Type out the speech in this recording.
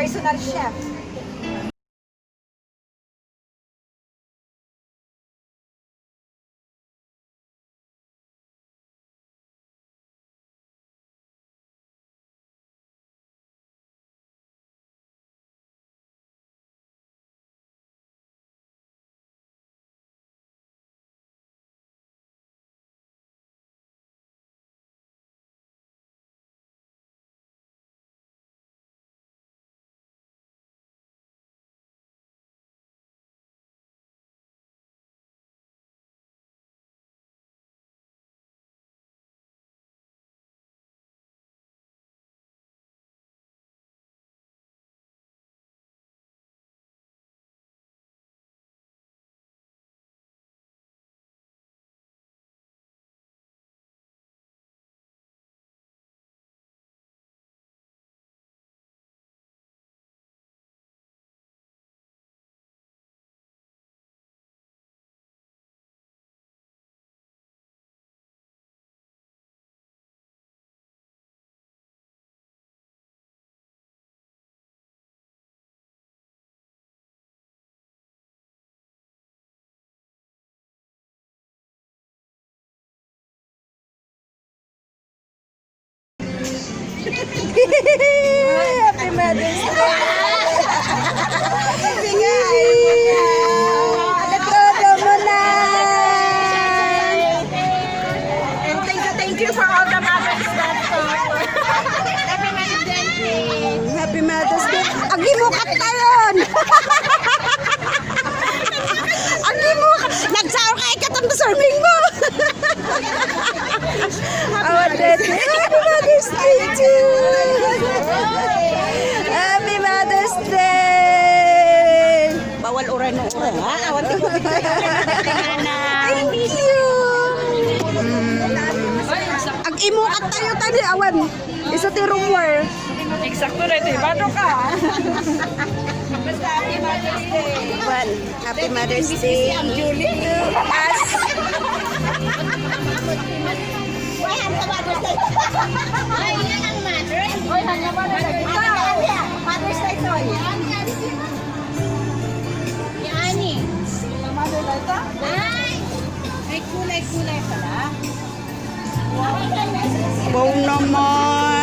personal chef. Happy Mother's Day! Bigay mo na! Nagkodo mo na! And thank you for all the mothers that Happy Mother's Day! Happy Mother's Day! Agimukat tayon! Agimukat! Nagsaor ka ikatang deserving mo! Awat Happy Mother's Day to Happy Mother's Day! Bawal oran mo oran ha? Awat ko. Thank you! Ang imukat tayo tadi awan. Isa ti rumor. Eksakto na ito. Bato ka. Basta Happy Mother's Day. Well, Happy Mother's Day to us. Ay, yan ang mother. Oy, hanya ba na lagi? Mother's Day to. Yani. Mother na ito? Ay! May kulay-kulay pala. Wow naman!